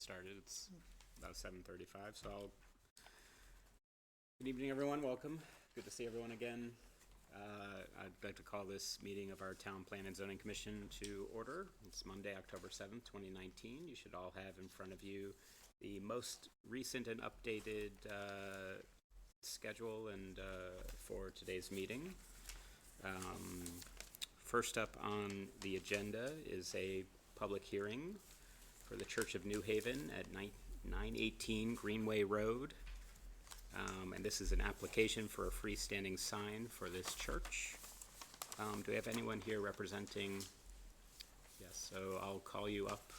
started. It's about 7:35, so good evening, everyone. Welcome. Good to see everyone again. I'd like to call this meeting of our Town Plan and Zoning Commission to order. It's Monday, October 7th, 2019. You should all have in front of you the most recent and updated schedule and for today's meeting. First up on the agenda is a public hearing for the Church of New Haven at 918 Greenway Road. And this is an application for a freestanding sign for this church. Do we have anyone here representing? Yes, so I'll call you up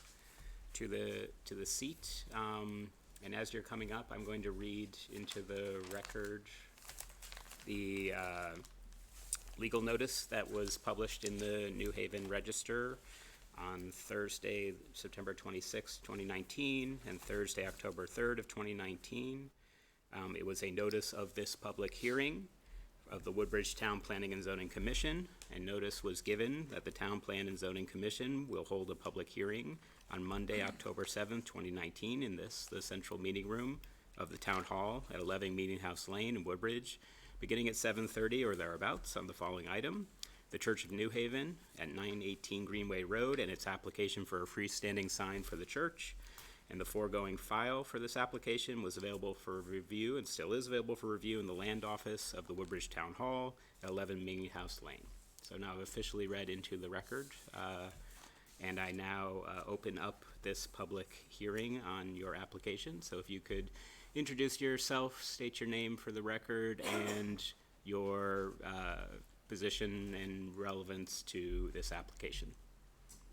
to the seat. And as you're coming up, I'm going to read into the record the legal notice that was published in the New Haven Register on Thursday, September 26, 2019, and Thursday, October 3rd of 2019. It was a notice of this public hearing of the Woodbridge Town Planning and Zoning Commission, and notice was given that the Town Plan and Zoning Commission will hold a public hearing on Monday, October 7th, 2019 in the central meeting room of the Town Hall at 11 Meeting House Lane in Woodbridge, beginning at 7:30 or thereabouts on the following item: the Church of New Haven at 918 Greenway Road and its application for a freestanding sign for the church. And the foregoing file for this application was available for review and still is available for review in the land office of the Woodbridge Town Hall at 11 Meeting House Lane. So now I've officially read into the record, and I now open up this public hearing on your application. So if you could introduce yourself, state your name for the record, and your position and relevance to this application.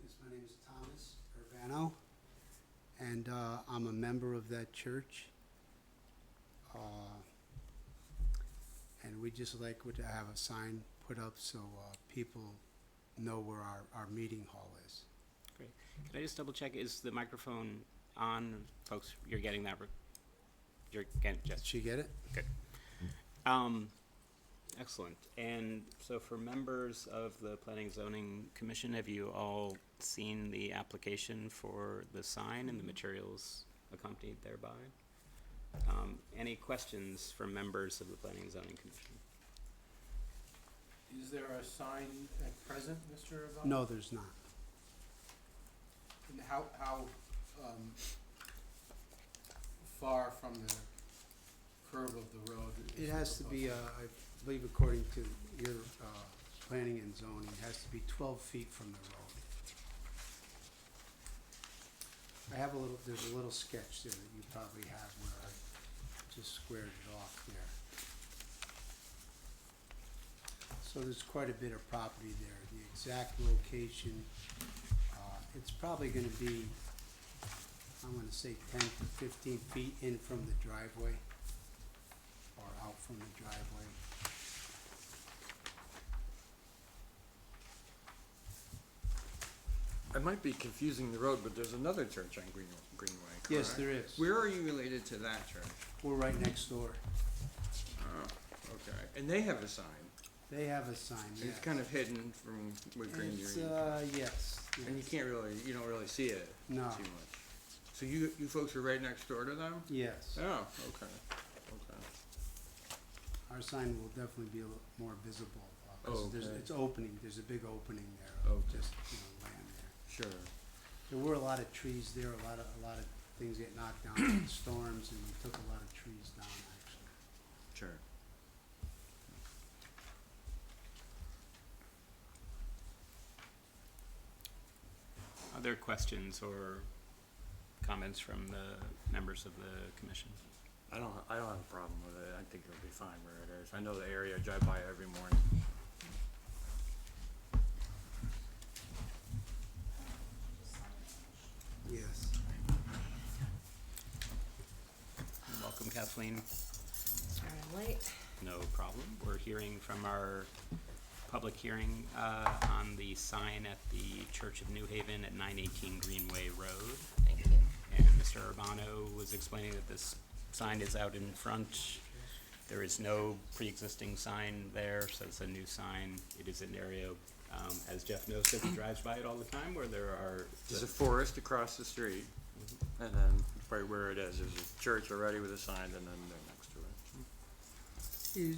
Yes, my name is Thomas Urbano, and I'm a member of that church. And we just like to have a sign put up so people know where our meeting hall is. Great. Can I just double check, is the microphone on? Folks, you're getting that? You're getting, Did she get it? Good. Excellent. And so for members of the Planning and Zoning Commission, have you all seen the application for the sign and the materials accompanied thereby? Any questions from members of the Planning and Zoning Commission? Is there a sign at present, Mr. Urbano? No, there's not. And how far from the curve of the road? It has to be, I believe according to your planning and zoning, it has to be 12 feet from the road. I have there's a little sketch there that you probably have where I just squared it off there. So there's quite a bit of property there. The exact location, it's probably going to be, I'm going to say 10 to 15 feet in from the driveway or out from the driveway. I might be confusing the road, but there's another church on Greenway, correct? Yes, there is. Where are you related to that church? We're right next door. Oh, okay. And they have a sign. They have a sign, yes. It's kind of hidden from what green It's, you're in. yes. And you don't really see it No. too much. So you folks are right next door to them? Yes. Oh, okay. Okay. Our sign will definitely be a little more visible. Oh, There's, okay. it's opening, there's a big opening there, Okay. just, land there. Sure. There were a lot of trees there, a lot of things get knocked down in storms, and we took a lot of trees down, actually. Sure. Other questions or comments from the members of the commission? I don't have a problem with it. I think it'll be fine where it is. I know the area. I drive by it every morning. Yes. Welcome, Kathleen. Sorry I'm late. No problem. We're hearing from our public hearing on the sign at the Church of New Haven at 918 Greenway Road. Thank you. And Mr. Urbano was explaining that this sign is out in front. There is no pre-existing sign there, so it's a new sign. It is an area as Jeff knows, because he drives by it all the time, where there are There's a forest across the street. And then right where it is, there's a church already with a sign, and then they're next to it. Is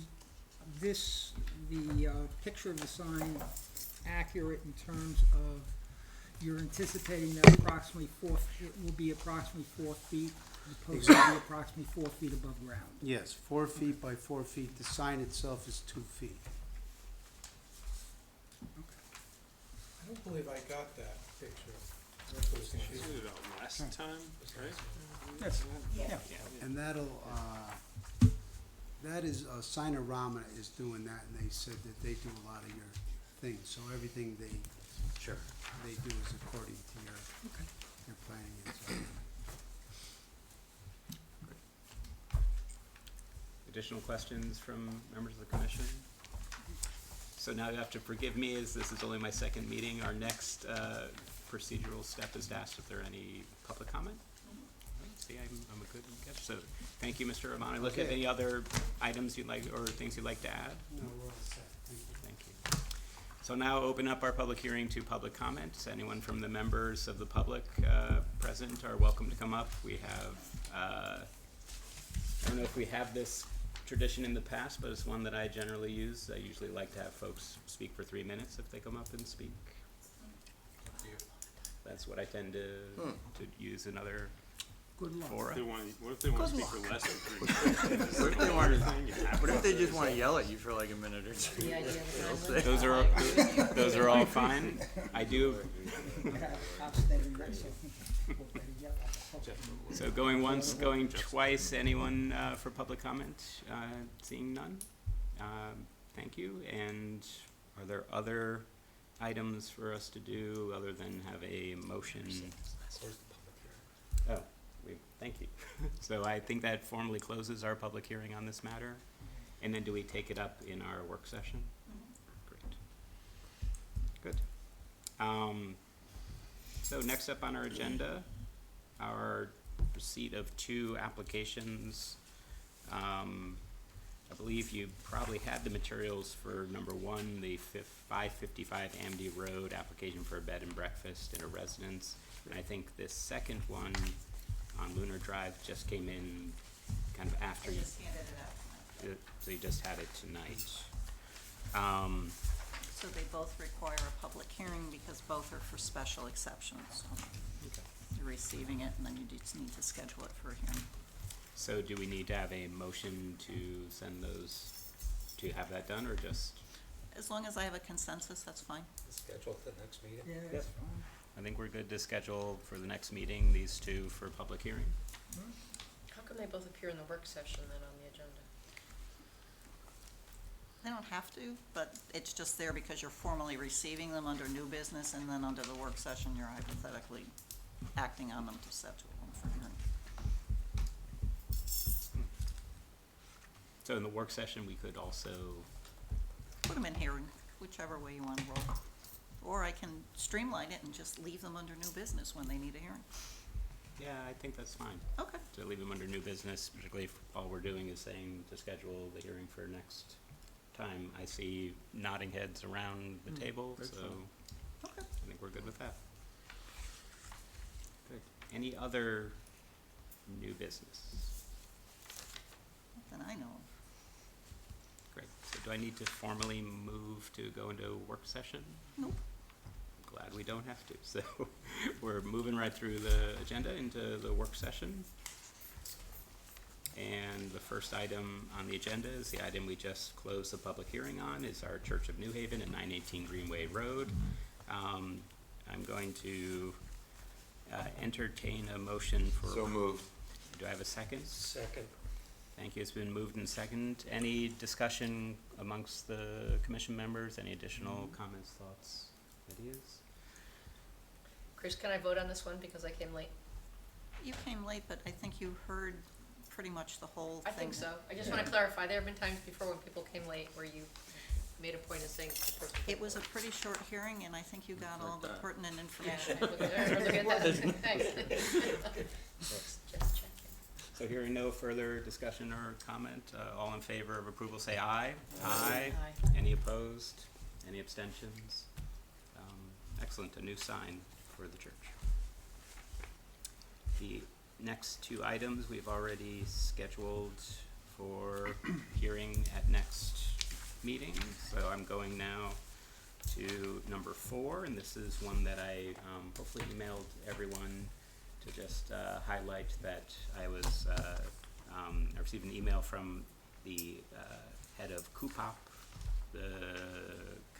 this, the picture of the sign accurate in terms of you're anticipating that approximately it will be approximately 4 feet, as opposed to be approximately 4 feet above ground? Yes, 4 feet by 4 feet. The sign itself is 2 feet. I don't believe I got that picture. Last time, right? Yes, yeah. And that'll, that is, Signorama is doing that, and they said that they do a lot of your things, so everything they Sure. do is according to your planning and so. Additional questions from members of the commission? So now you have to forgive me, as this is only my second meeting. Our next procedural step is to ask if there are any public comment. See, I'm a good catch. So thank you, Mr. Romano. Look, at Okay. any other items you'd like, or things you'd like to add? No, we're all set, thank you. Thank you. So now open up our public hearing to public comments. Anyone from the members of the public present are welcome to come up. We have, I don't know if we have this tradition in the past, but it's one that I generally use. I usually like to have folks speak for 3 minutes if they come up and speak. That's what I tend to use in other Good luck. fora. What if they want to speak for less than 3 minutes? What if they want what if they just wanna yell at you for like a minute or two? The idea of the time Those are, those are all fine. I do, so going once, going twice, anyone for public comment? Seeing none? Thank you. And are there other items for us to do other than have a motion? Oh, thank you. So I think that formally closes our public hearing on this matter. And then do we take it up in our work session? Great. Good. So next up on our agenda, our receipt of 2 applications. I believe you probably had the materials for number 1, the 555 Amity Road application for a bed and breakfast in a residence. And I think this second one on Lunar Drive just came in kind of after you. Just handed it out tonight. So you just had it tonight. So they both require a public hearing because both are for special exceptions. So Okay. you're receiving it and then you just need to schedule it for a hearing. So do we need to have a motion to send those, to have that done, or just? As long as I have a consensus, that's fine. Schedule the next meeting. Yeah, that's fine. I think we're good to schedule for the next meeting these 2 for public hearing. How come they both appear in the work session then on the agenda? They don't have to, but it's just there because you're formally receiving them under new business, and then under the work session, you're hypothetically acting on them to set to one for hearing. So in the work session, we could also, Put them in hearing, whichever way you want to roll. Or I can streamline it and just leave them under new business when they need a hearing. yeah, I think that's fine. Okay. To leave them under new business, particularly if all we're doing is saying to schedule the hearing for next time. I see nodding heads around the table, that's so fine. Okay. I think we're good with that. Good. Any other new business? Not that I know of. Great. So do I need to formally move to go into work session? Nope. Glad we don't have to. So we're moving right through the agenda into the work session. And the first item on the agenda is the item we just closed the public hearing on, is our Church of New Haven at 918 Greenway Road. I'm going to entertain a motion for. So moved. Do I have a second? Second. Thank you. It's been moved and second. Any discussion amongst the commission members? Any additional comments, thoughts, ideas? Chris, can I vote on this one because I came late? You came late, but I think you heard pretty much the whole thing. I think so. I just wanna clarify, there have been times before when people came late where you made a point of saying the person. It was a pretty short hearing, and I think you got all the pertinent Yeah, information. look at that. Thanks. Just checking. So hearing no further discussion or comment, all in favor of approval say aye. Aye. Aye. Any opposed? Any abstentions? Excellent, a new sign for the church. The next two items we've already scheduled for hearing at next meeting, so I'm going now to number 4, and this is one that I hopefully emailed everyone to just highlight that I was, I received an email from the head of CUPOP, the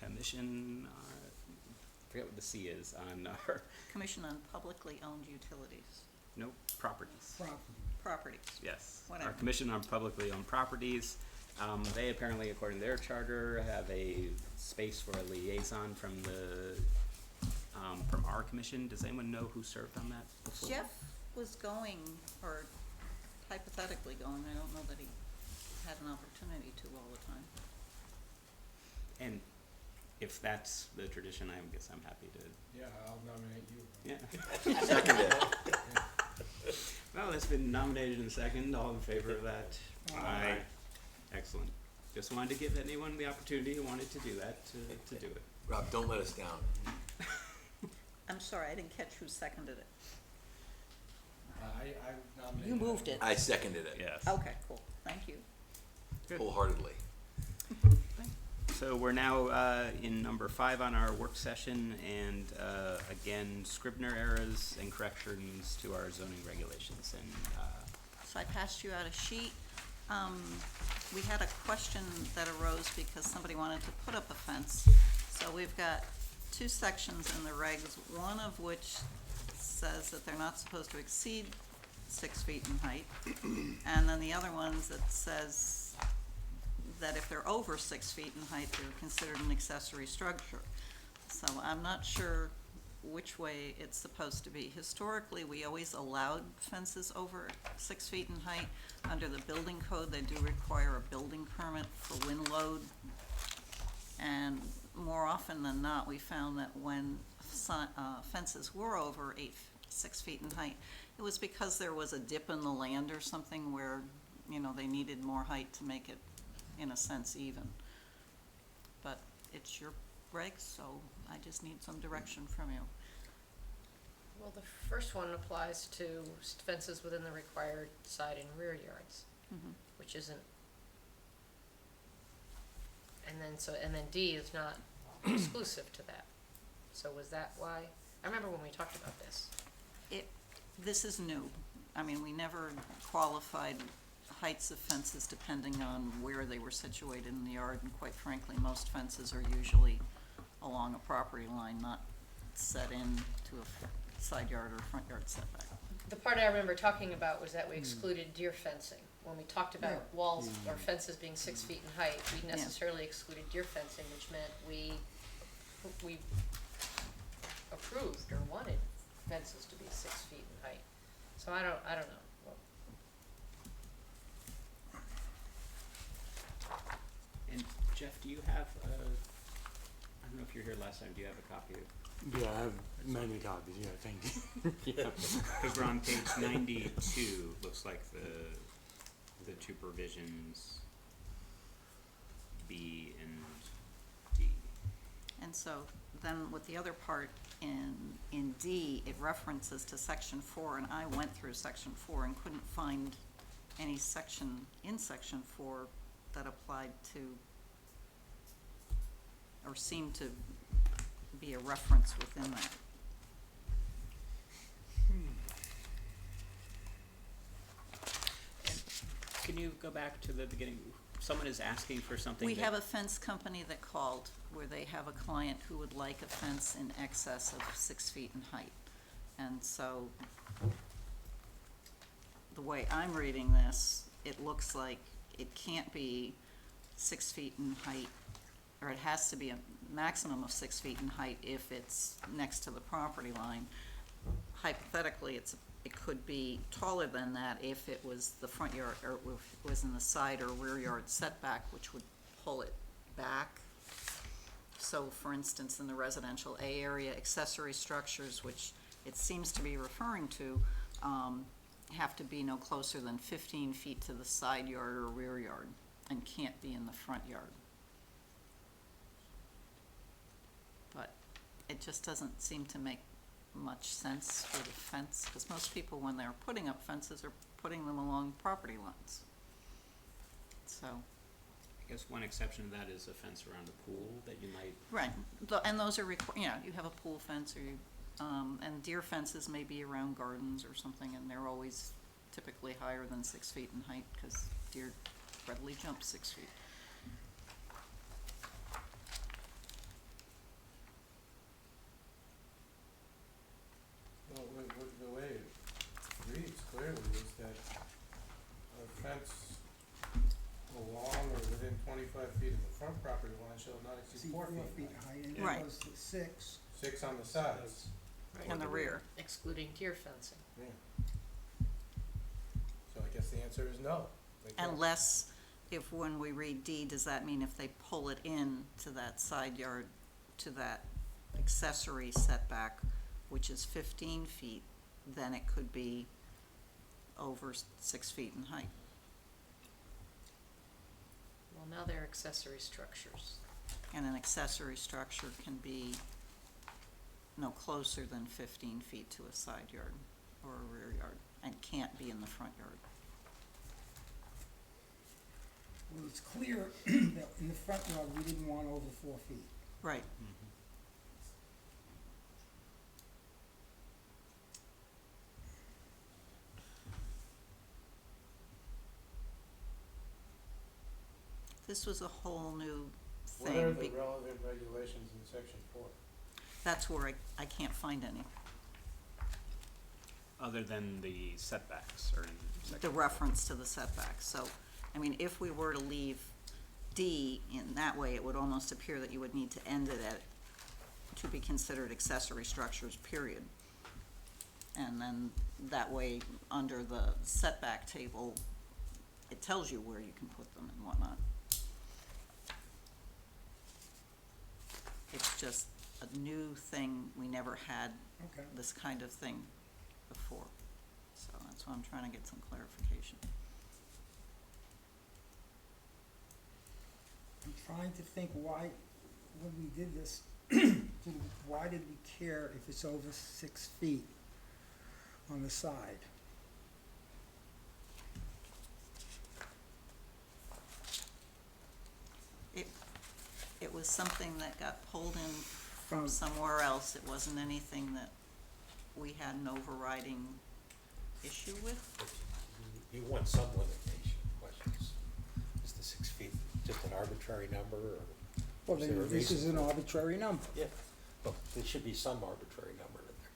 commission, I forget what the C is on our, Commission on Publicly Owned Utilities, nope, properties. properties. Yes. Whatever. Our Commission on Publicly Owned Properties, they apparently, according to their charter, have a space for a liaison from the, from our commission. Does anyone know who served on that before? Jeff was going, or hypothetically going, I don't know that he had an opportunity to all the time. And if that's the tradition, I guess I'm happy to, Yeah, I'll nominate you. yeah. Second it. Well, it's been nominated and second. All in favor of that? Aye. Excellent. Just wanted to give anyone the opportunity who wanted to do that to do it. Rob, don't let us down. I'm sorry, I didn't catch who seconded it. I nominate. You moved it. I seconded it Yes. Okay, cool, thank you. wholeheartedly. So we're now in number 5 on our work session, and again, Scribner errors and corrections to our zoning regulations. And So I passed you out a sheet. We had a question that arose because somebody wanted to put up a fence. So we've got 2 sections in the regs, one of which says that they're not supposed to exceed 6 feet in height. And then the other ones that says that if they're over 6 feet in height, they're considered an accessory structure. So I'm not sure which way it's supposed to be. Historically, we always allowed fences over 6 feet in height. Under the building code, they do require a building permit for wind load. And more often than not, we found that when fences were over 6 feet in height, it was because there was a dip in the land or something where, you know, they needed more height to make it, in a sense, even. But it's your regs, so I just need some direction from you. Well, the first one applies to fences within the required side and rear yards, Mhm. which isn't. And then D is not exclusive to that. So was that why? I remember when we talked about this. This is new. I mean, we never qualified heights of fences depending on where they were situated in the yard, and quite frankly, most fences are usually along a property line, not set in to a side yard or front yard setback. The part I remember talking about was that we excluded deer fencing. When we talked about walls or fences being 6 feet in height, we necessarily excluded deer fencing, which meant we approved or wanted fences to be 6 feet in height. So I don't know. Well, And Jeff, do you have I don't know if you were here last time, do you have a copy of? Yeah, I have many copies, yeah, thank you. Yeah. Because we're on page 92, looks like the 2 provisions, B and D. And so then with the other part in D, it references to section 4, and I went through section 4 and couldn't find any section in section 4 that applied to, or seemed to be a reference within that. Can you go back to the beginning? Someone is asking for something. We that- have a fence company that called where they have a client who would like a fence in excess of 6 feet in height. And so the way I'm reading this, it looks like it can't be 6 feet in height, or it has to be a maximum of 6 feet in height if it's next to the property line. Hypothetically, it could be taller than that if it was the front yard, or if it was in the side or rear yard setback, which would pull it back. So for instance, in the residential A area, accessory structures, which it seems to be referring to, have to be no closer than 15 feet to the side yard or rear yard, and can't be in the front yard. But it just doesn't seem to make much sense for the fence, because most people, when they're putting up fences, are putting them along property lines. So, I guess one exception to that is a fence around a pool that you might, right, and those are you have a pool fence, or you, and deer fences may be around gardens or something, and they're always typically higher than 6 feet in height, because deer readily jump 6 feet. Well, the way it reads clearly is that a fence along or within 25 feet of the front property line shall not See, exceed 4 feet high, high. and Right. it goes to 6. 6 on the sides. In the rear. Excluding deer fencing. Yeah. So I guess the answer is no. They can't. Unless, if when we read D, does that mean if they pull it in to that side yard, to that accessory setback, which is 15 feet, then it could be over 6 feet in height? Well, now they're accessory structures. And an accessory structure can be no closer than 15 feet to a side yard or a rear yard, and can't be in the front yard. Well, it's clear that in the front yard, we didn't want over 4 feet. Right. This was a whole new What are thing. the relevant regulations in section 4? That's where I can't find any. other than the setbacks or in The section. reference to the setbacks. So, I mean, if we were to leave D in that way, it would almost appear that you would need to end it at, to be considered accessory structures, period. And then that way, under the setback table, it tells you where you can put them and whatnot. It's just a new thing. We never had Okay. this kind of thing before. So that's why I'm trying to get some clarification. I'm trying to think why, when we did this, why did we care if it's over 6 feet on the side? It was something that got pulled in From- from somewhere else. It wasn't anything that we had an overriding issue with. You want some limitation, questions. Is the 6 feet just an arbitrary number, or? Well, is there a then this is reason? an arbitrary number. Yeah, well, there should be some arbitrary number in there.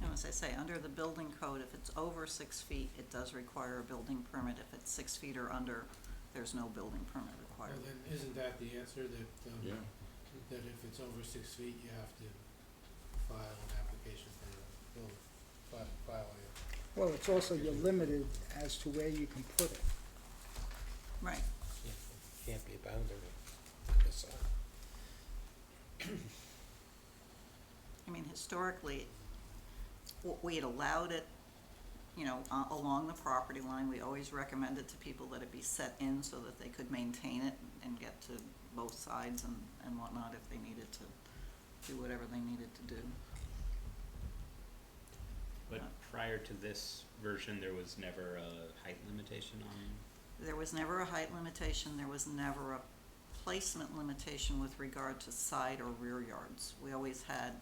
And as I say, under the building code, if it's over 6 feet, it does require a building permit. If it's 6 feet or under, there's no building permit Well, required. then, isn't that the answer, that, Yeah. that if it's over 6 feet, you have to file an application for a building, file a, Well, it's also, you're limited as to where you can put it. Right. Yeah, it can't be a boundary on this side. I mean, historically, we had allowed it, you know, along the property line. We always recommended to people that it be set in so that they could maintain it and get to both sides and whatnot if they needed to do whatever they needed to do. But prior to this version, there was never a height limitation on, There was never a height limitation. There was never a placement limitation with regard to side or rear yards. We always had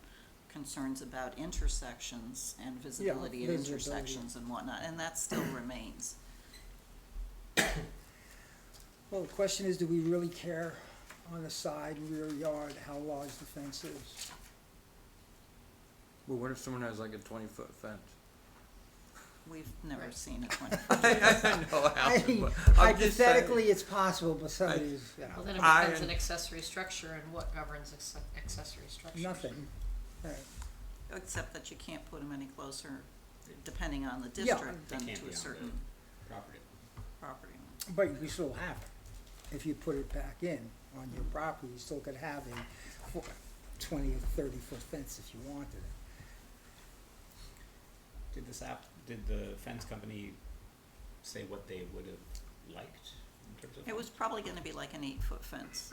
concerns about intersections and visibility at visibility. intersections and whatnot, and that still remains. Well, the question is, do we really care on the side and rear yard how large the fence is? Well, what if someone has like a 20-foot fence? We've never seen a 20. I know how, I mean, but I'm just saying. hypothetically, it's possible, but somebody's, you Well, know, then it I- becomes an accessory structure, and what governs accessory structures? nothing. Right. Except that you can't put them any closer, depending on the Yeah. district, they than can't to be a on certain the property. property line. But you still have it. If you put it back in on your property, you still could have a 20 or 30-foot fence if you wanted it. Did the fence company say what they would have liked in terms of? It was probably gonna be like an 8-foot fence.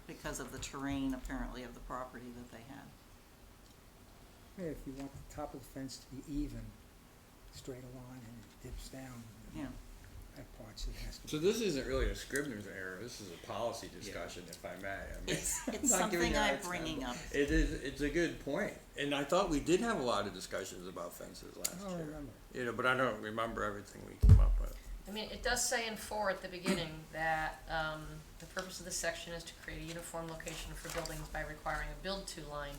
because of the terrain apparently of the property that they had. Yeah, if you want the top of the fence to be even, straight line and it dips down, Yeah. that part's it has to be. So this isn't really a Scribner's error, this is a policy discussion, if I may. I mean, It's not giving something you a I'm hard time, bringing but up. It is, it's a good point, and I thought we did have a lot of discussions about fences last I don't year. remember. You know, but I don't remember everything we came up with. I mean, it does say in 4 at the beginning that, the purpose of this section is to create a uniform location for buildings by requiring a build-to line.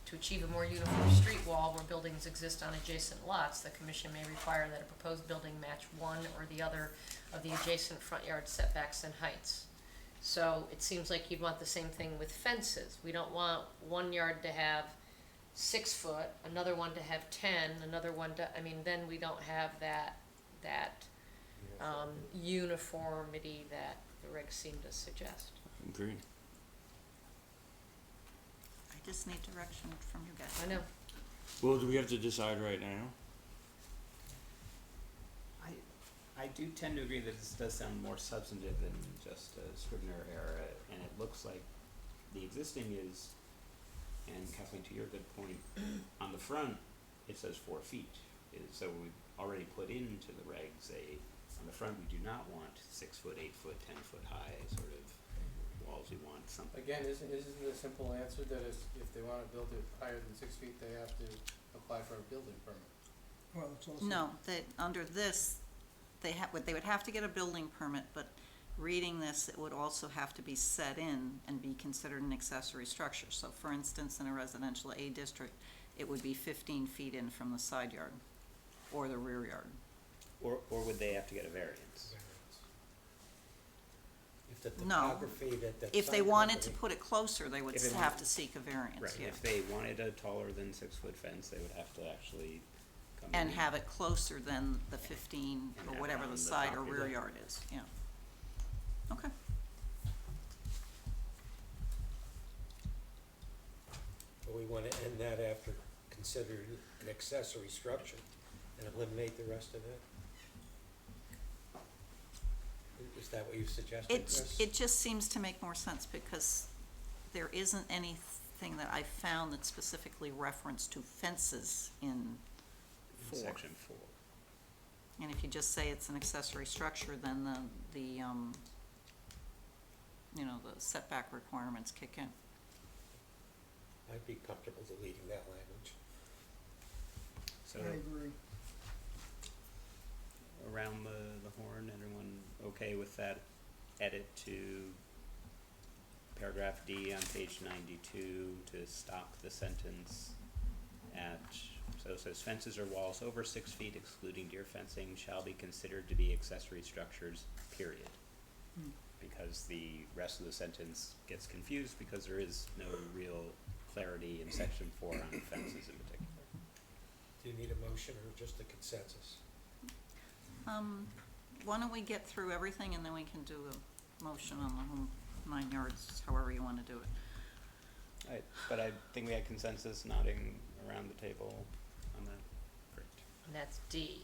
To achieve a more uniform street wall where buildings exist on adjacent lots, the commission may require that a proposed building match one or the other of the adjacent front yard setbacks and heights. So it seems like you'd want the same thing with fences. We don't want one yard to have 6 foot, another one to have 10, another one to, I mean, then we don't have that uniformity that the regs seem to suggest. Agreed. I just need direction from you guys. I know. Well, do we have to decide right now? I do tend to agree that this does sound more substantive than just a Scribner error, and it looks like the existing is, and Kathleen, to your good point, on the front, it says 4 feet. So we've already put into the regs on the front, we do not want 6 foot, 8 foot, 10 foot high sort of walls. We want something. Again, isn't the simple answer that if they wanna build it higher than 6 feet, they have to apply for a building permit? Well, it's also. No, that, under this, they would have to get a building permit, but reading this, it would also have to be set in and be considered an accessory structure. So for instance, in a residential A district, it would be 15 feet in from the side yard or the rear yard. Or would they have to get a variance? If the No. topography that If they sign wanted to company- put it closer, they would If they have wanted- to seek a variance, Right, yeah. if they wanted a taller than 6 foot fence, they would have to actually come in. And have it closer than the 15 And or have it whatever on the the side or property rear line. yard is, yeah. Okay. But we wanna end that after considered an accessory structure and eliminate the rest of it? Is that what you suggested, Chris? It just seems to make more sense because there isn't anything that I found that specifically referenced to fences in 4. Section 4. And if you just say it's an accessory structure, then the the setback requirements kick in. I'd be comfortable deleting that language. So I agree. around the horn, everyone okay with that edit to paragraph D on page 92 to stop the sentence at, so it says fences or walls over 6 feet excluding deer fencing shall be considered to be accessory structures, period. Because the rest of the sentence gets confused because there is no real clarity in section 4 on fences in particular. Do you need a motion or just a consensus? Why don't we get through everything and then we can do a motion on the whole 9 yards, however you wanna do it. But I think we had consensus nodding around the table on that. Great. And that's D,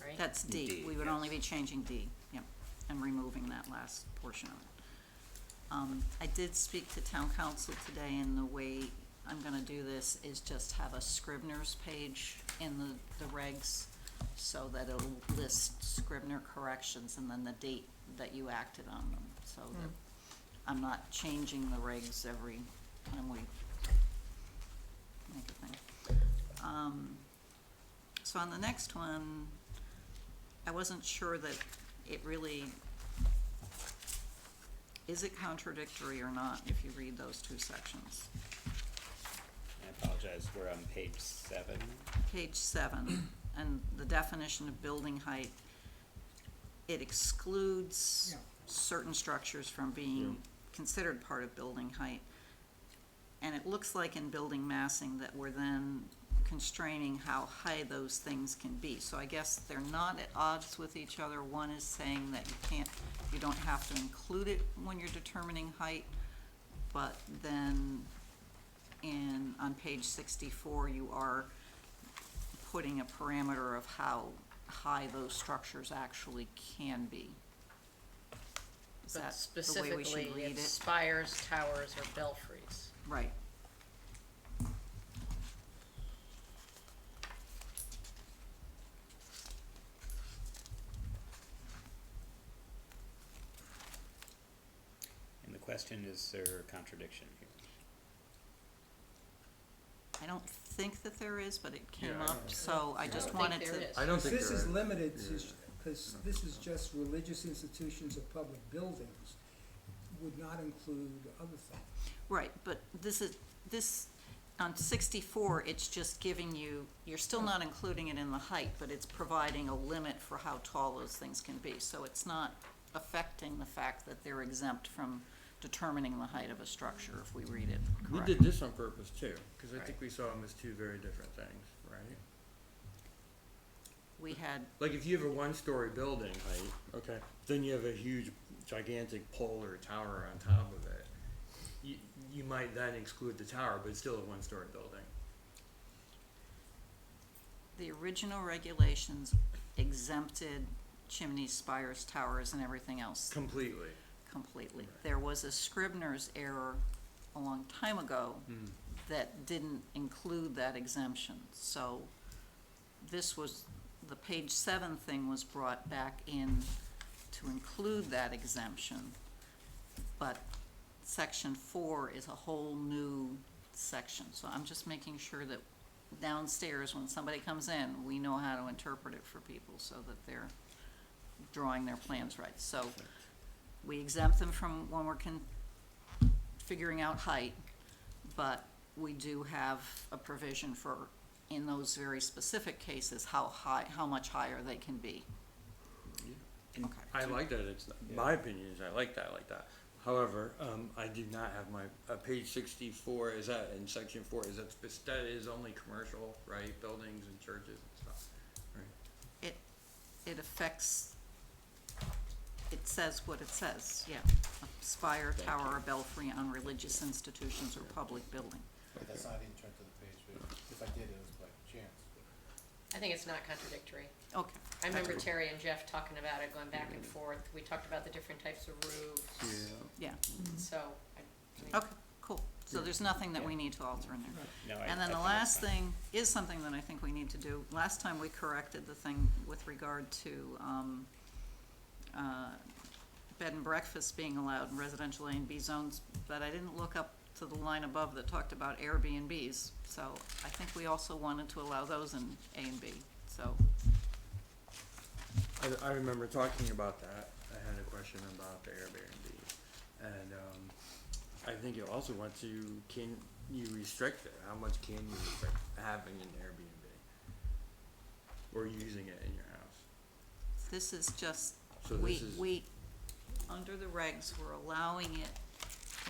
right? That's D, D, we would only be yes. changing D, yeah, and removing that last portion of it. I did speak to town council today, and the way I'm gonna do this is just have a Scribner's page in the regs, so that it'll list Scribner corrections and then the date that you acted on them, so that I'm not changing the regs every time we make a thing. So on the next one, I wasn't sure that it really, is it contradictory or not if you read those 2 sections? I apologize, we're on page 7. Page 7, and the definition of building height, it excludes Yeah. certain structures from being considered part of building height. And it looks like in building massing that we're then constraining how high those things can be. So I guess they're not at odds with each other. One is saying that you don't have to include it when you're determining height, but then on page 64, you are putting a parameter of how high those structures actually can be. Does Is But that the way we should specifically, read it's it? spires, towers, or belfries. Right. And the question is there a contradiction here? I don't think that there is, but it came Yeah, I up, don't- so I I just don't wanted think to. there is. I don't think This is there are- limited yeah. to, because this is just religious institutions or public buildings, would not include other things. Right, but this, on 64, it's just giving you, you're still not including it in the height, but it's providing a limit for how tall those things can be. So it's not affecting the fact that they're exempt from determining the height of a structure, if we read it We correctly. did this on purpose too, cause I think Right. we saw them as two very different things, right? We had, Like if you have a one-story building height, okay, then you have a huge gigantic pole or tower on top of it. You might then exclude the tower, but it's still a one-story building. the original regulations exempted chimneys, spires, towers, and everything else Completely. completely. Right. There was a Scribner's error a long time ago that didn't include that exemption. So this was, the page 7 thing was brought back in to include that exemption. But section 4 is a whole new section. So I'm just making sure that downstairs, when somebody comes in, we know how to interpret it for people so that they're drawing their plans right. So we exempt them from when we're figuring out height, but we do have a provision for, in those very specific cases, how much higher they can be. And Okay. I like that, it's, my opinion is I like that. However, I do not have my, page 64, is that in section 4, is that is only commercial, right, buildings and churches and stuff, right? It affects, it says what it says, yeah. A spire, tower, or belfry on religious institutions or public building. That's not even turned to the page, but if I did, it was by chance. I think it's not contradictory. Okay. I remember Terry and Jeff talking about it, going back and forth. We talked about the different types of roofs, Yeah, so, I mean, okay, cool. So there's nothing that we need to alter in there. No, And then the last thing is something that I think we need to do. Last time we corrected the thing with regard to, bed and breakfast being allowed in residential A and B zones, but I didn't look up to the line above that talked about Air BNBs. So I think we also wanted to allow those in A and B, so. I remember talking about that, I had a question about the Airbnb, and, I think you also want to, can you restrict it, how much can you restrict having an Airbnb? Or using it in your house? This is just, So we, this is- we, under the regs, we're allowing it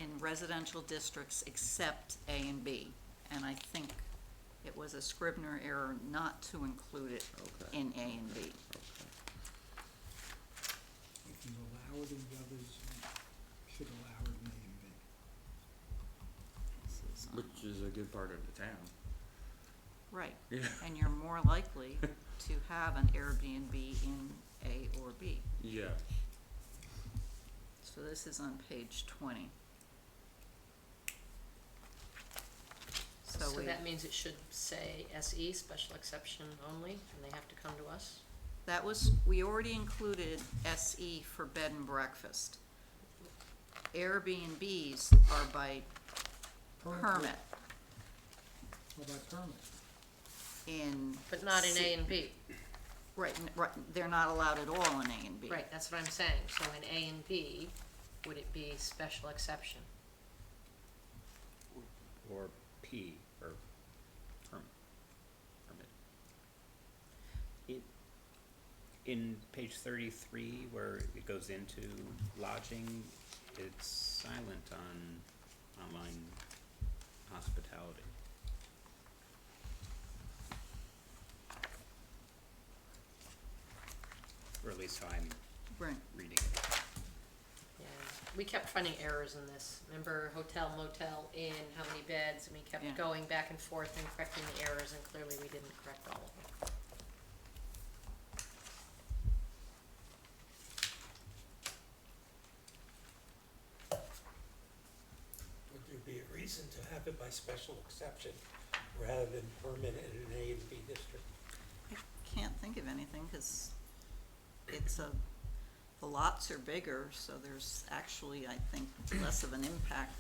in residential districts except A and B. And I think it was a Scribner error not to include it Okay. in A and B. If you allow it in the others, you should allow it in A and B. This is, Which is a good part of the town. right, Yeah. and you're more likely to have an Airbnb in A or B. Yeah. So this is on page 20. so we, that means it should say SE, special exception only, and they have to come to us? that was, we already included SE for bed and breakfast. Airbnbs are by permit What about permit? in. But not in A and B. Right, right, they're not allowed at all in A and B. Right, that's what I'm saying. So in A and B, would it be special exception? Or P, or permit. In page 33, where it goes into lodging, it's silent on online hospitality. Or at least how I'm Right, reading it. Yeah, we kept finding errors in this. Remember hotel, motel, inn, how many beds, and we kept Yeah. going back and forth and correcting the errors, and clearly we didn't correct all of them. reason to have it by special exception rather than permanent in an A and B district? I can't think of anything, cause the lots are bigger, so there's actually, I think, less of an impact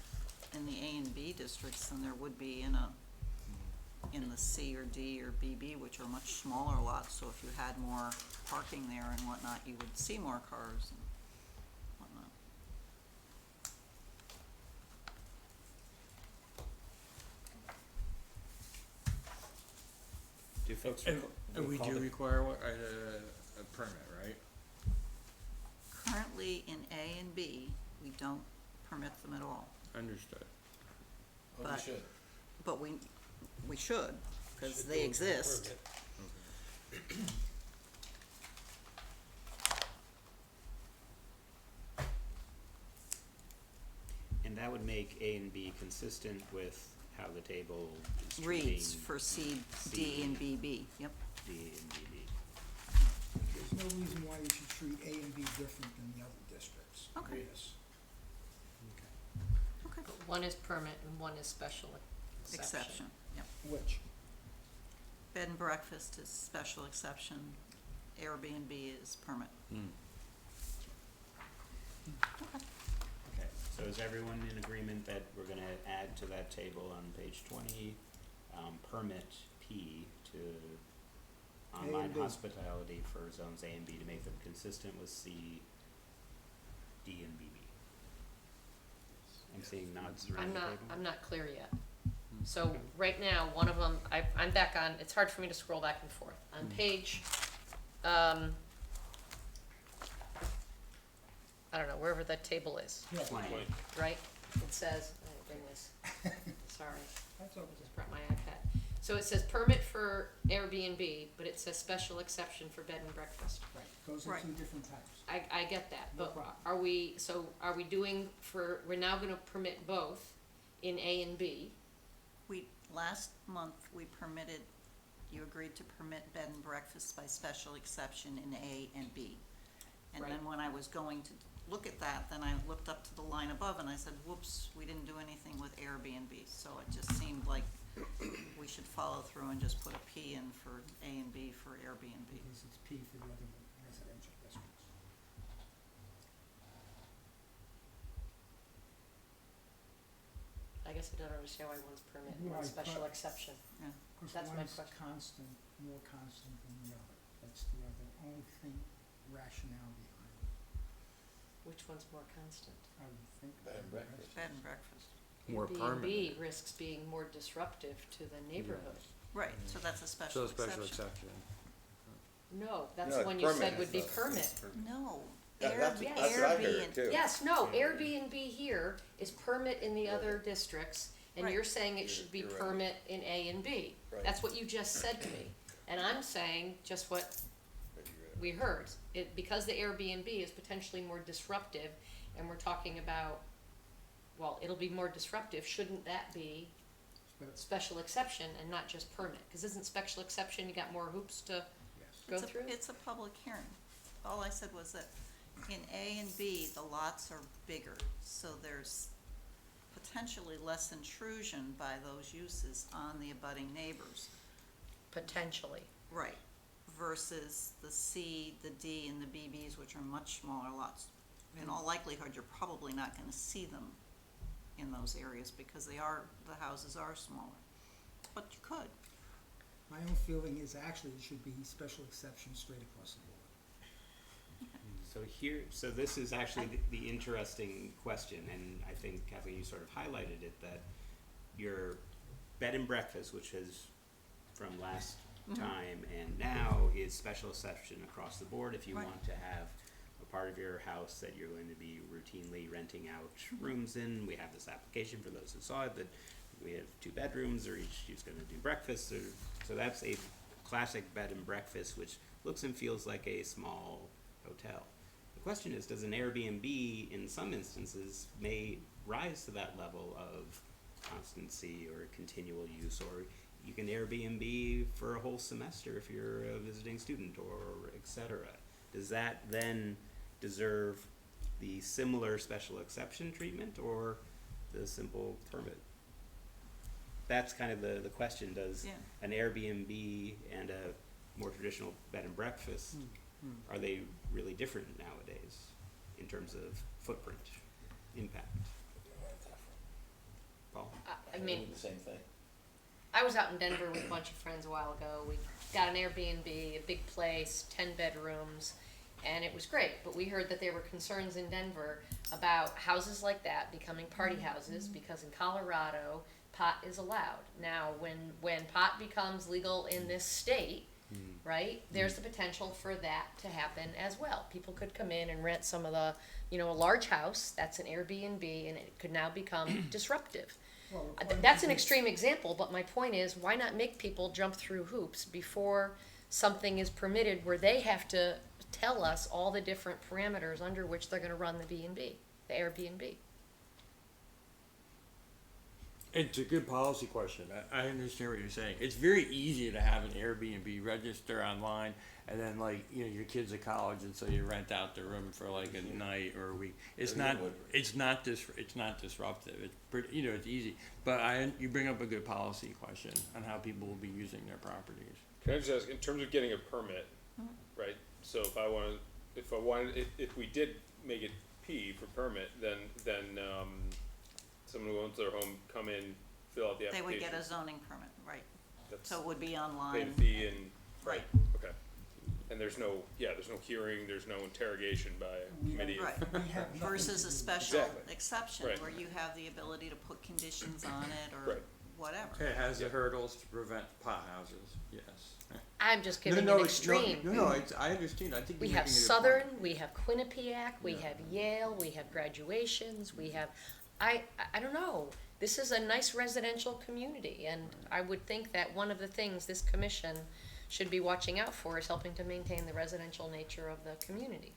in the A and B districts than there would be in the C or D or BB, which are much smaller lots, so if you had more parking there and whatnot, you would see more cars and whatnot. Do folks And we recall do the- require a permit, right? Currently, in A and B, we don't permit them at all, Understood. Oh, we But- should. but we should, cause Should they do it for a exist. permit. And that would make A and B consistent with how the table is treating Reads for C, D, and BB, yep. D and BB. There's no reason why you should treat A and B different than the other districts. Okay. Yes. Okay. But one is permit and one is special exception. Yep. Which? Bed and breakfast is special exception, Airbnb is permit. Okay, so is everyone in agreement that we're gonna add to that table on page 20, permit P to online and B. hospitality for zones A and B to make them consistent with C, D, and BB? I'm seeing nods around the table. I'm not clear yet. So right now, one of them, I'm back on, it's hard for me to scroll back and forth. On page, I don't know, wherever that table is, Blank. right? It says, oh, bring this, sorry, That's I okay. just brought my iPad. So it says permit for Airbnb, but it says special exception for bed and breakfast. Right, those are Right. two different types. I get that, No but problem. are we doing we're now gonna permit both in A and B? Last month, we permitted, you agreed to permit bed and breakfast by special exception in A and B. And then Right. when I was going to look at that, then I looked up to the line above and I said, whoops, we didn't do anything with Airbnb. So it just seemed like we should follow through and just put a P in for A and B for Airbnb. Because it's P for the other residential districts. I guess I don't understand why one's permit and Right, one's special but- exception. Because That's my one's question. constant, more constant than the other. That's the other only thing, rationale behind it, Which one's more constant? I would think. Bed and breakfast. Bed and breakfast. More Airbnb permanent. risks being more disruptive to the neighborhood. Right, so that's a special So special exception. exception. No, that's No, the it's one you said permanent. would be permit. No, That's Yes. what I heard too. Yes, no, Airbnb here is permit in the other districts, and Right. you're saying it should be You're right. permit in A and B. Right. That's what you just said to me, and I'm saying just what we heard. Because the Airbnb is potentially more disruptive, and we're talking about, well, it'll be more disruptive, shouldn't that be But, special exception and not just permit? Cause isn't special exception, you got more hoops to yes. go through? It's a public hearing. All I said was that in A and B, the lots are bigger, so there's potentially less intrusion by those uses on the abutting neighbors. Potentially. Right. Versus the C, the D, and the BBs, which are much smaller lots. In all likelihood, you're probably not gonna see them in those areas because the houses are smaller. But you could. My own feeling is actually it should be special exception straight across the board. So this is actually the interesting question, and I think Kathleen, you sort of highlighted it, that your bed and breakfast, which is from last time and now, is special exception across the board if you Right. want to have a part of your house that you're going to be routinely renting out rooms in. We have this application for those who saw it, that we have 2 bedrooms, or each is gonna do breakfast, so that's a classic bed and breakfast, which looks and feels like a small hotel. The question is, does an Airbnb, in some instances, may rise to that level of constancy or continual use, or you can Airbnb for a whole semester if you're a visiting student, or et cetera. Does that then deserve the similar special exception treatment, or the simple permit? that's kind of the question, does Yeah. an Airbnb and a more traditional bed and breakfast, are they really different nowadays in terms of footprint, impact? Paul? I mean, The same thing. I was out in Denver with a bunch of friends a while ago. We got an Airbnb, a big place, 10 bedrooms, and it was great. But we heard that there were concerns in Denver about houses like that becoming party houses because in Colorado, pot is allowed. Now, when pot becomes legal in this state, right, there's the potential for that to happen as well. People could come in and rent some of the, a large house, that's an Airbnb, and it could now become disruptive. Well, according That's to an the- extreme example, but my point is, why not make people jump through hoops before something is permitted where they have to tell us all the different parameters under which they're gonna run the B&B, the Airbnb? It's a good policy question. I understand what you're saying. It's very easy to have an Airbnb register online, and then your kids at college, and so you rent out the room for like a night or a week. It's not disruptive. It's pretty, it's easy. But you bring up a good policy question on how people will be using their properties. Can I just ask, in terms of getting a permit, right? So if we did make it P for permit, then someone who owns their home come in, fill out the They application. would get a zoning permit, right, That's so it would be pay online. the fee and, Right. okay. And there's no hearing, there's no interrogation by a committee. Right, We have nothing versus to a do. special Exactly. exception Right. where you have the ability to put conditions on it or Right. whatever. It has the hurdles to prevent pot houses. Yes. I'm just No, giving no, an it's- no, extreme. No, I understand. I think We you're have making a good Southern, point. we have Quinnipiac, we have Yale, we have graduations, we have, I don't know. This is a nice residential community, and I would think that one of the things this commission should be watching out for is helping to maintain the residential nature of the community.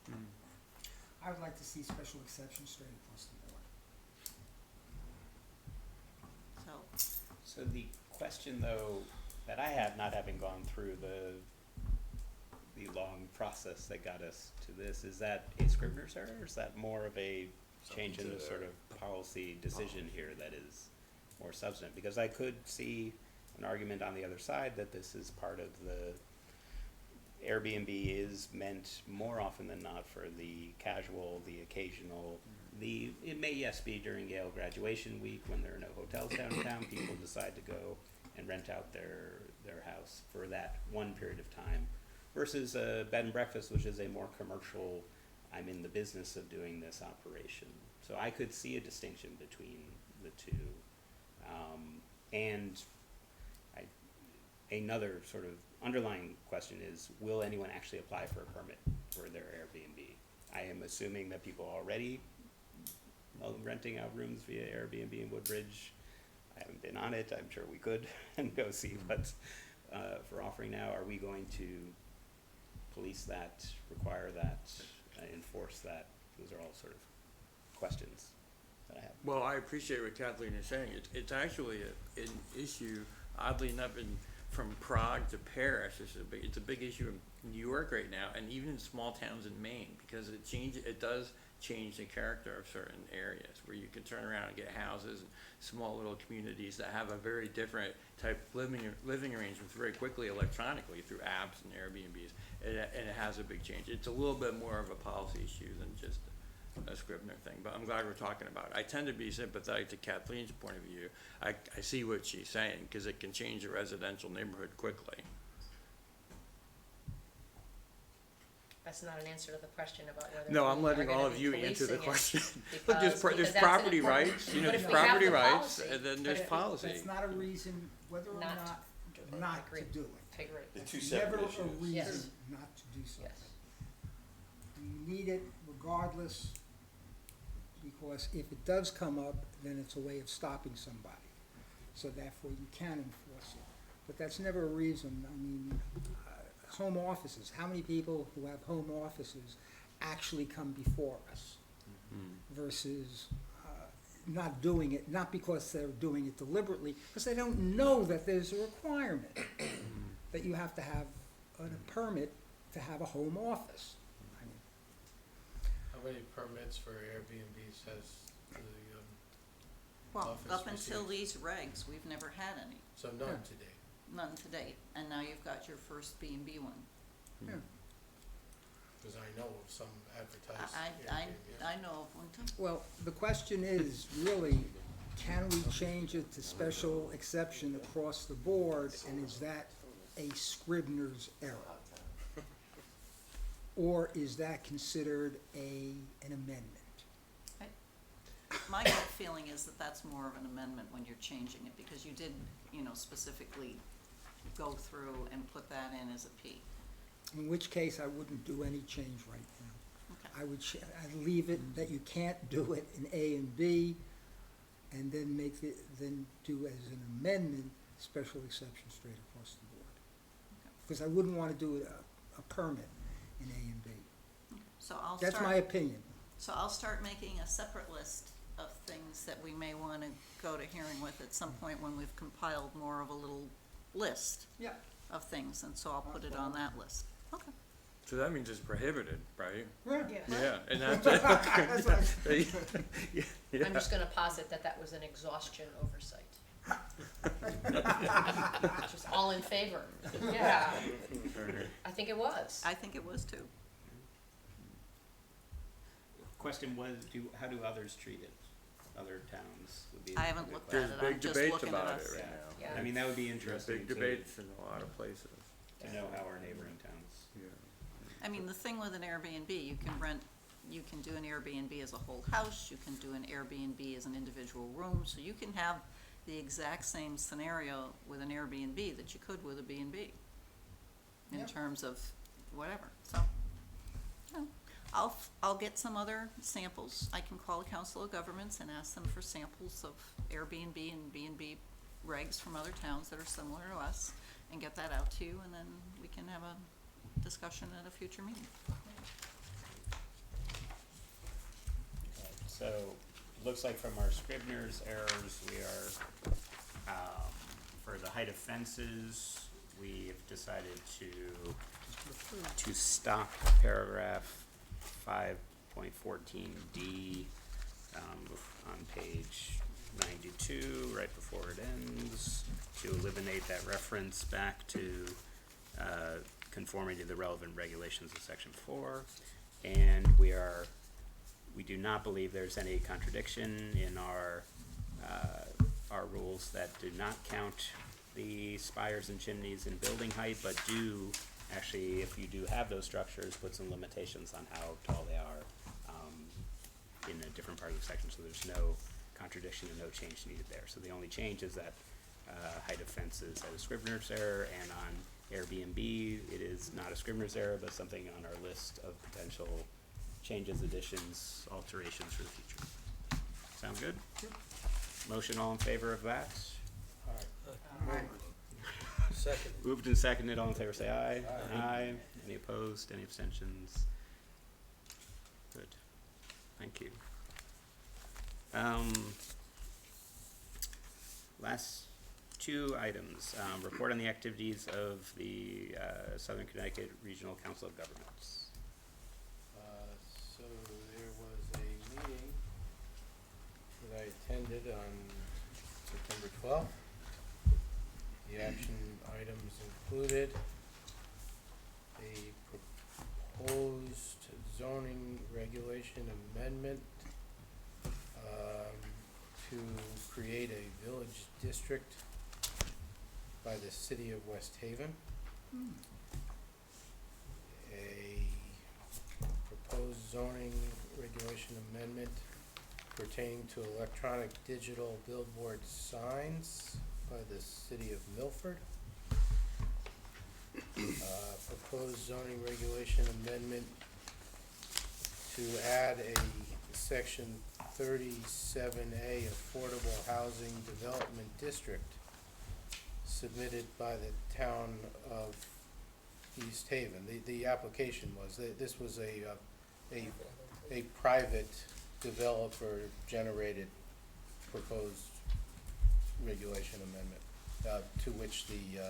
I would like to see special exceptions straight across the board. So, So the question, though, that I have, not having gone through the long process that got us to this, is that a Scrivener's error, or is that more of a change in the sort of policy decision here that is more substantive? Because I could see an argument on the other side that this is part of the Airbnb is meant more often than not for the casual, the occasional. It may, yes, be during Yale graduation week when there are no hotels downtown, people decide to go and rent out their house for that one period of time, versus a bed and breakfast, which is a more commercial, I'm in the business of doing this operation. So I could see a distinction between the two. And another sort of underlying question is, will anyone actually apply for a permit for their Airbnb? I am assuming that people are already renting out rooms via Airbnb in Woodbridge. I haven't been on it. I'm sure we could and go see what's for offering now. Are we going to police that, require that, enforce that? Those are all sort of questions that I have. Well, I appreciate what Kathleen is saying. It's actually an issue, oddly enough, from Prague to Paris. It's a big issue in New York right now, and even in small towns in Maine, because it does change the character of certain areas where you can turn around and get houses and small little communities that have a very different type of living arrangements very quickly electronically through apps and Airbnbs, and it has a big change. It's a little bit more of a policy issue than just a Scrivener thing, but I'm glad we're talking about it. I tend to be sympathetic to Kathleen's point of view. I see what she's saying, because it can change a residential neighborhood quickly. That's not an answer to the question about whether. No, I'm we are letting all gonna of be you answer the policing it, question. Look, because there's that's an property important- rights, But there's if we have property the rights, policy- and then there's but if- policy. That's not a reason whether or Not not to do it. not to Agreed. do it. Agree. The That's two separate never a issues. Yes. reason not to do something. Yes. You need it regardless, because if it does come up, then it's a way of stopping somebody. So therefore, you can enforce it. But that's never a reason. I mean, home offices, how many people who have home offices actually come before us versus not doing it, not because they're doing it deliberately, because they don't know that there's a requirement that you have to have a permit to have a home office. I mean, How many permits for Airbnbs has the Well, Office up until receipts. these regs, we've never had any, So none today. none to date, and now you've got your first B&B one. Yeah. Cause I know of some advertised. I Airbnb. know of one too. Well, the question is really, can we change it to special exception across the board, and is that a Scribner's error? Or is that considered an amendment? My gut feeling is that that's more of an amendment when you're changing it, because you did, specifically go through and put that in as a P. In which case, I wouldn't do any change right now. Okay. I would, I'd leave it that you can't do it in A and B, and then then do as an amendment, special exception straight across the board. Okay. Because I wouldn't wanna do a permit in A and B. So I'll That's my start, opinion. so I'll start making a separate list of things that we may wanna go to hearing with at some point when we've compiled more of a little list Yeah. of things, and so I'll put it on that list. Okay. So that means it's prohibited, right? Yeah. Yeah, and that's, yeah. I'm just gonna posit that that was an exhaustion oversight. Just all in favor? Yeah, I think it was. I think it was too. Question was, how do others treat it? Other towns would be. I haven't a good looked question. at There's it, big I'm just debates looking at about us. it right Yeah. now. I mean, that would be There's interesting big to debates in a lot of places. know how our neighboring towns. Yeah. I mean, the thing with an Airbnb, you can do an Airbnb as a whole house, you can do an Airbnb as an individual room, so you can have the exact same scenario with an Airbnb that you could with a B&B. In Yeah. terms of whatever, so, I'll get some other samples. I can call the Council of Governments and ask them for samples of Airbnb and B&B regs from other towns that are similar to us, and get that out to you, and then we can have a discussion at a future meeting. Okay, so, it looks like from our Scribner's errors, we are, for the height of fences, we've decided to stop paragraph 5.14D, on page 92, right before it ends, to eliminate that reference back to, conformity to the relevant regulations of section 4. And we do not believe there's any contradiction in our rules that do not count the spires and chimneys in building height, but do actually, if you do have those structures, put some limitations on how tall they are, in a different part of the section, so there's no contradiction and no change needed there. So the only change is that, height of fences at a Scribner's error, and on Airbnb, it is not a Scribner's error, but something on our list of potential changes, additions, alterations for the future. Sound good? Motion, all in favor of that? Alright. Second. Moved and seconded, all in favor say aye. Aye. Any opposed, any abstentions? Good, thank you. Last two items, report on the activities of the, Southern Connecticut Regional Council of Governments. So there was a meeting that I attended on September 12th. The action items included a proposed zoning regulation amendment to create a village district by the city of West Haven. A proposed zoning regulation amendment pertaining to electronic digital billboard signs by the city of Milford. Proposed zoning regulation amendment to add a section 37A Affordable Housing Development District submitted by the town of East Haven. The application was, this was a private developer generated proposed regulation amendment, to which the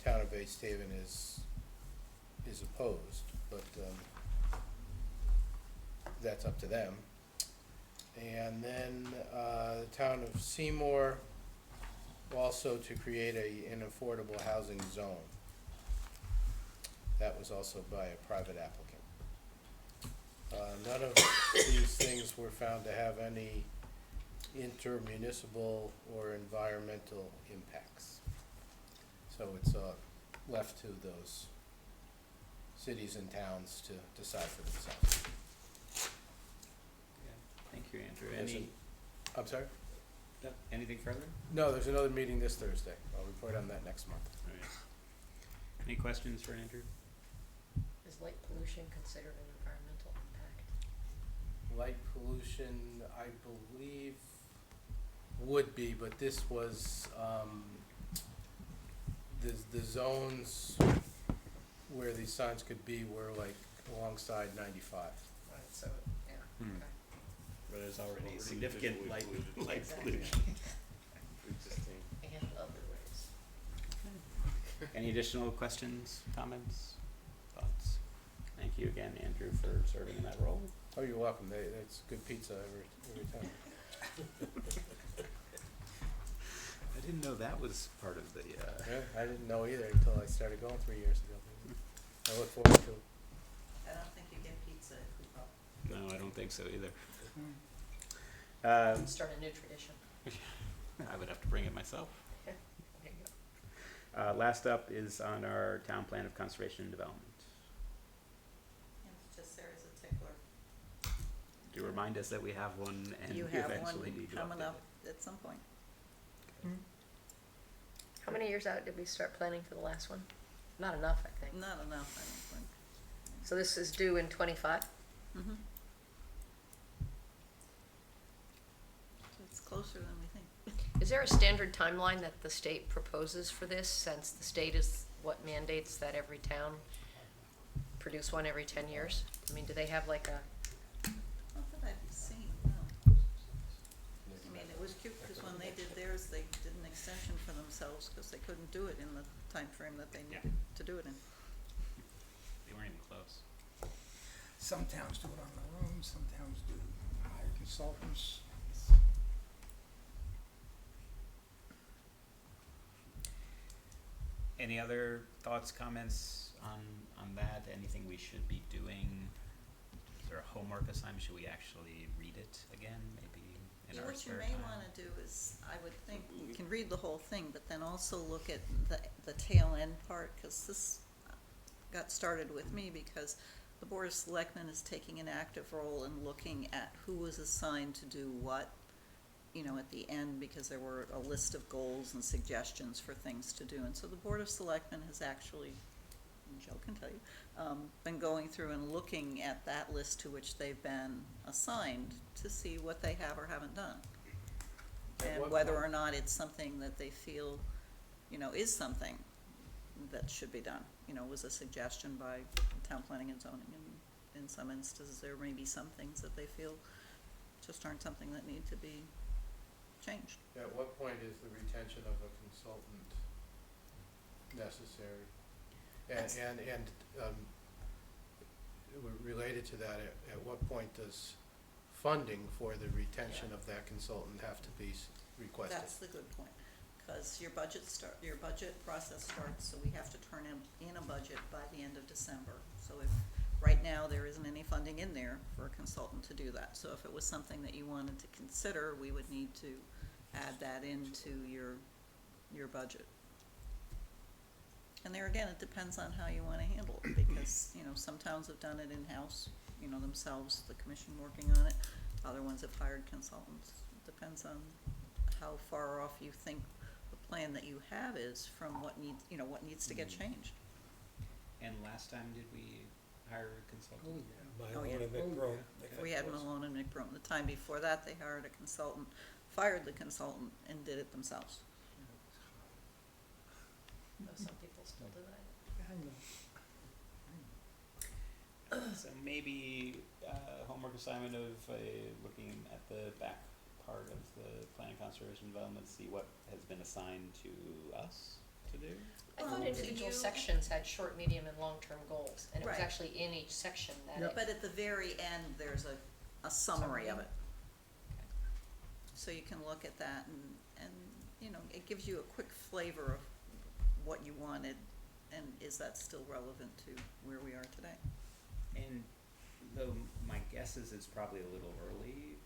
town of East Haven is opposed, but that's up to them. And then the town of Seymour, also to create an affordable housing zone. That was also by a private applicant. None of these things were found to have any intermunicipal or environmental impacts. So it's left to those cities and towns to decide for themselves. Thank you, Andrew. Yes, Any, I'm sorry? anything further? No, there's another meeting this Thursday. I'll report on that next month. All right. Any questions for Andrew? Is light pollution considered an environmental impact? Light pollution, I believe, would be, but this was, the zones where these signs could be were like alongside 95. Right, so, yeah, Hmm. okay. Where there's already Already significant visually light polluted. Exactly. pollution. Existing. And other ways. Any additional questions, comments, thoughts? Thank you again, Andrew, for serving in that role. Oh, you're welcome. It's good pizza every time. I didn't know that was part of the, Yeah, I didn't know either until I started going 3 years ago. I look forward to it. I don't think you get pizza at CUPOP. no, I don't think so either. Start a new tradition. I would have to bring it myself. There you go. Last up is on our town plan of conservation and development. And it's just there as a tickler. Do remind us that we have one and we You have eventually one need to coming update up it. at some point. How many years out did we start planning for the last one? Not enough, I think. Not enough, I don't think. So this is due in 25? Mm-hmm. It's closer than we think. Is there a standard timeline that the state proposes for this, since the state is what mandates that every town produce one every 10 years? I mean, do they have like a, Not that I've seen, no. I mean, it was cute, because when they did theirs, they did an extension for themselves, because they couldn't do it in the time frame that they Yeah. needed to do it in. They weren't even close. Some towns do it on their own, some towns do hire consultants. Any other thoughts, comments on that? Anything we should be doing? Is there a homework assignment? Should we actually read it again, maybe in our What you spare may time? wanna do is, I would think, you can read the whole thing, but then also look at the tail end part, cause this got started with me because the Board of Selectmen is taking an active role in looking at who was assigned to do what, you know, at the end, because there were a list of goals and suggestions for things to do. And so the Board of Selectmen has actually, and Joe can tell you, been going through and looking at that list to which they've been assigned to see what they have or haven't done. At And what whether point- or not it's something that they feel, you know, is something that should be done. You know, was a suggestion by town planning and zoning, and in some instances, there may be some things that they feel just aren't something that need to be changed. At what point is the retention of a consultant necessary? Related to that, at what point does funding for the retention of that consultant have to be requested? That's the good point, cause your budget process starts, so we have to turn in a budget by the end of December. So if, right now, there isn't any funding in there for a consultant to do that, so if it was something that you wanted to consider, we would need to add that into your budget. And there again, it depends on how you wanna handle it, because, you know, some towns have done it in-house, you know, themselves, the commission working on it, other ones have hired consultants. It depends on how far off you think the plan that you have is from what needs to get changed. And last time, did we hire a consultant? Malone yeah. and McBrone. We had Malone and McBrone. The time before that, they hired a consultant, fired the consultant, and did it themselves. though some people still do that? So maybe homework assignment of looking at the back part of the plan of conservation development, see what has been assigned to us to do. I thought Did individual you- sections had short, medium, and long-term goals, and it was Right. actually in each section that it. But at the very end, there's a summary of it. so you can look at that and, you know, it gives you a quick flavor of what you wanted, and is that still relevant to where we are today? And though my guess is it's probably a little early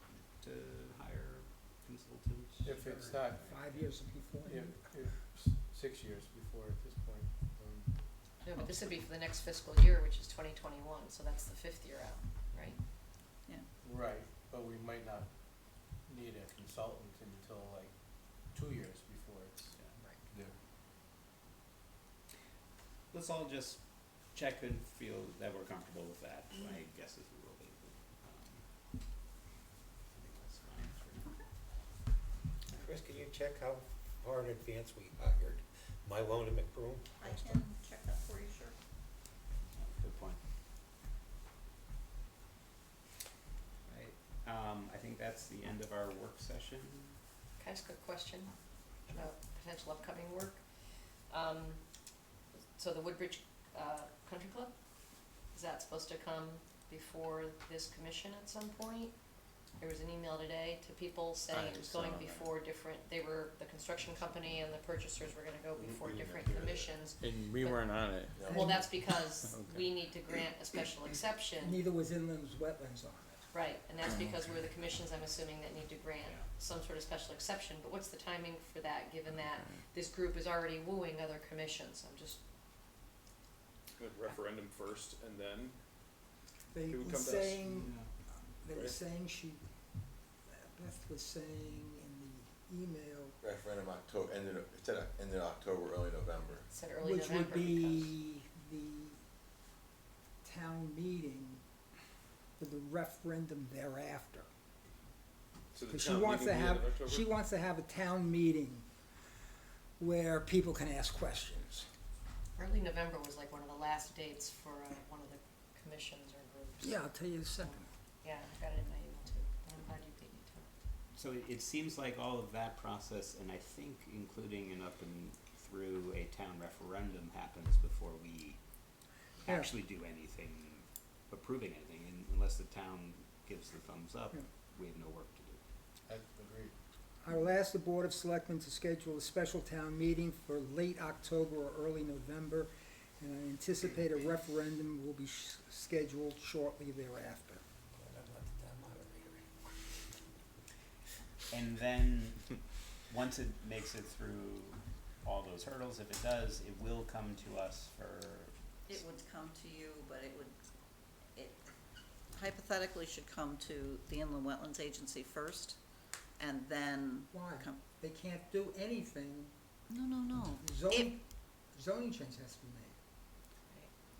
to hire consultants. If it's or- not, 5 years before. if 6 years before at this point, No, but this would be for the next fiscal year, which is 2021, so that's the 5th year out, right? right, but we might not need a consultant until like 2 years before it's due. Let's all just check and feel that we're comfortable with that. My guess is we will be. I think that's fine for now. Chris, can you check how far in advance we hired Mylone and McBroom? I can check that for you, sure. Good point. Right, I think that's the end of our work session. Can I ask a question about potential upcoming work? So the Woodbridge Country Club, is that supposed to come before this commission at some point? There was an email today to people saying it was going before different, the construction company and the purchasers were gonna go before different commissions. And we But- weren't on it. Well, that's because Okay. we need to grant a special exception. Neither was Inland Wetlands on it. Right, and that's because we're the commissions, I'm assuming, that need to grant some sort of special exception, but what's the timing for that, given that this group is already wooing other commissions? I'm just, The referendum first, and then They It would were come to us. saying, they were Right. saying Beth was saying in the email, Referendum October, end of October, early November. said early which November would because, be the town meeting for the referendum thereafter. so the Cause she town wants meeting to will be have, in October? she wants to have a town meeting where people can ask questions. early November was like one of the last dates for one of the commissions or groups. Yeah, I'll tell you in a second. Yeah, I got it in my email too, but I'm glad you beat me to it. So it seems like all of that process, and I think including and up and through a town referendum happens before we Yeah. actually do anything, approving anything, and unless the town gives the thumbs up, Yeah. we have no work to do. I agree. I will ask the Board of Selectmen to schedule a special town meeting for late October or early November, and I anticipate a referendum will be scheduled shortly thereafter. I'm not the town moderator. And then, once it makes it through all those hurdles, if it does, it will come to us for, It would come to you, but it hypothetically should come to the Inland Wetlands Agency first, and then Why? come, They can't do anything. no. Zoning change has to be made,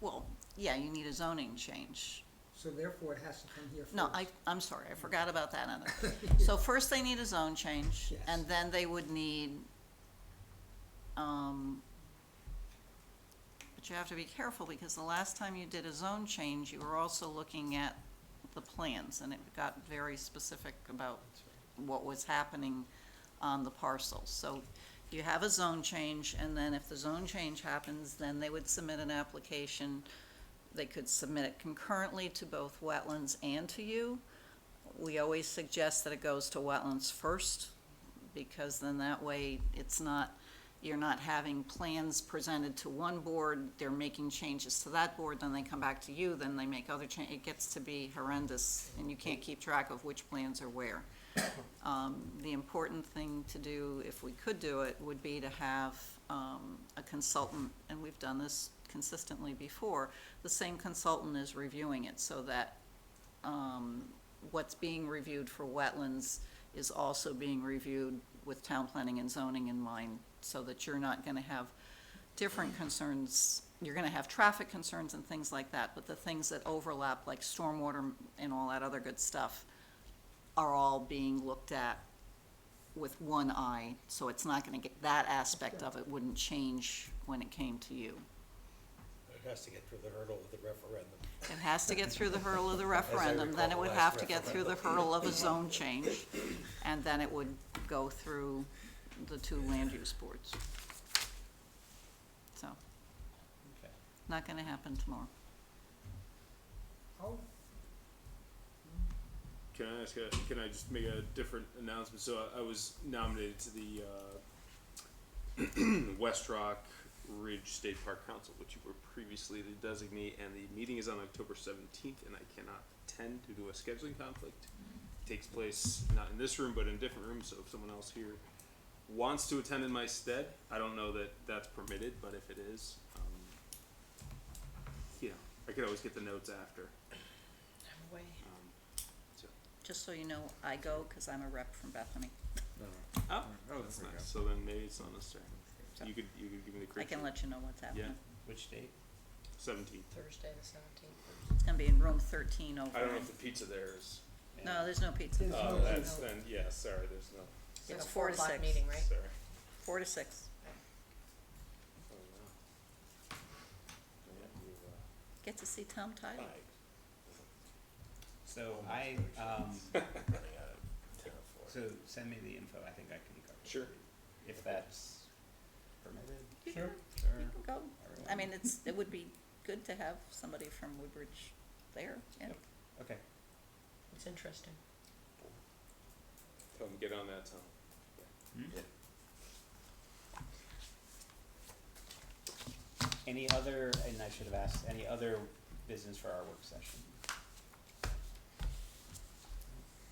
Well, yeah, you need a zoning change. so therefore it has to come here first. No, I'm sorry, I forgot about that end of it. So first they need a zone change, Yes. and then they would need, but you have to be careful, because the last time you did a zone change, you were also looking at the plans, and it got very specific about what was happening on the parcel. So you have a zone change, and then if the zone change happens, then they would submit an application. They could submit it concurrently to both wetlands and to you. We always suggest that it goes to wetlands first, because then that way you're not having plans presented to one board, they're making changes to that board, then they come back to you, then they make other changes. It gets to be horrendous, and you can't keep track of which plans are where. The important thing to do, if we could do it, would be to have a consultant, and we've done this consistently before, the same consultant is reviewing it, so that what's being reviewed for wetlands is also being reviewed with town planning and zoning in mind, so that you're not gonna have different concerns. You're gonna have traffic concerns and things like that, but the things that overlap, like stormwater and all that other good stuff, are all being looked at with one eye, so it's not gonna get, that aspect of it wouldn't change when it came to you. It has to get through the hurdle of the referendum. It has to get through the hurdle of the referendum, then it would recall, have last to get through the hurdle of a zone change, and then it would go through the two land use boards. So, okay. not gonna happen tomorrow. Oh, can I ask can I just make a different announcement? So I was nominated to the West Rock Ridge State Park Council, which you were previously the designee, and the meeting is on October 17th, and I cannot attend due to a scheduling conflict. It takes place not in this room, but in a different room, so if someone else here wants to attend in my stead, I don't know that that's permitted, but if it is, I could always get the notes after. I'm away. So. Just so you know, I go, cause I'm a rep from Bethany. Oh, that's There we nice. go. So then maybe it's not necessary. So You could give me the I correct. can let you know what's happening. Which date? 17th. Thursday the 17th. It's gonna be in room 13 over. I don't know in- if the pizza there is. No, there's no pizza. There's Oh, no that's pizza. then, yeah, sorry, there's no, So it's a It's 4 4 to o'clock 6. meeting, right? sorry. 4 to 6. Oh, no. Yeah, you, Get to see Tom Tyler. So so send me the info, I think I can cover it. Sure. If that's permitted. You Sure. can- You can go. Everyone. I mean, it would be good to have somebody from Woodbridge there, yeah. Okay. It's interesting. Tell them to get on that, Tom. Any other, and I should have asked, any other business for our work session?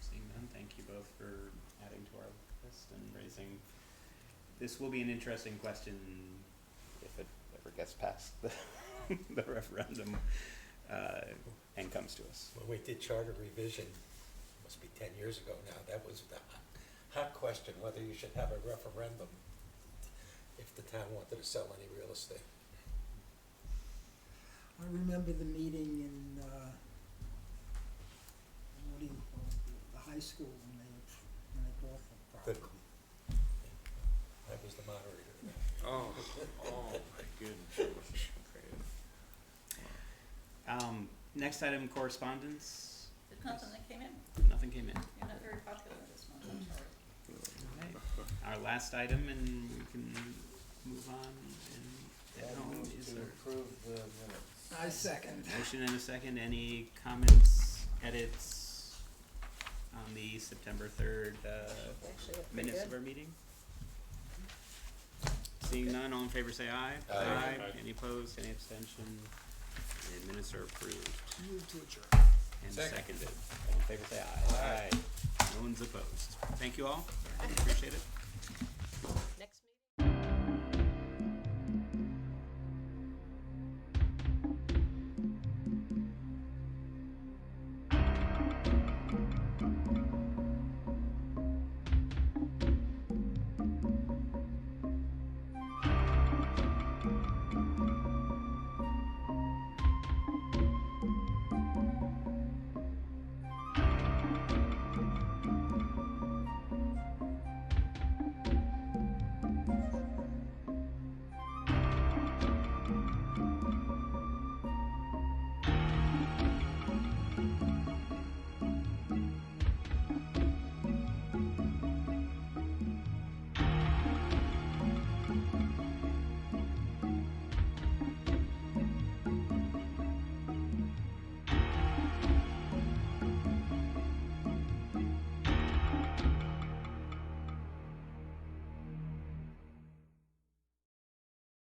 Seeing none, thank you both for adding to our list and raising, this will be an interesting question if it ever gets past the, the referendum, and comes to us. When we did charter revision, must be 10 years ago now, that was the hot question, whether you should have a referendum if the town wanted to sell any real estate. I remember the meeting in, what do you call it, the high school when they bought the property. I was the moderator. Oh, my goodness. Next item, correspondence. There's nothing that came in. Nothing came in. You're not very popular this month, I'm sorry. Okay. Our last item, and we can move on and get home, is To there approve the minutes. I second. motion and a second? Any comments, edits on the September 3rd, Actually, look pretty minutes good. of our meeting? Seeing none, all in favor say aye. Aye. Aye. Any opposed, any abstention? The minutes are approved Move to adjourn. and Second. seconded. All in favor say aye. Aye. No one's opposed. Thank you all. Appreciate it.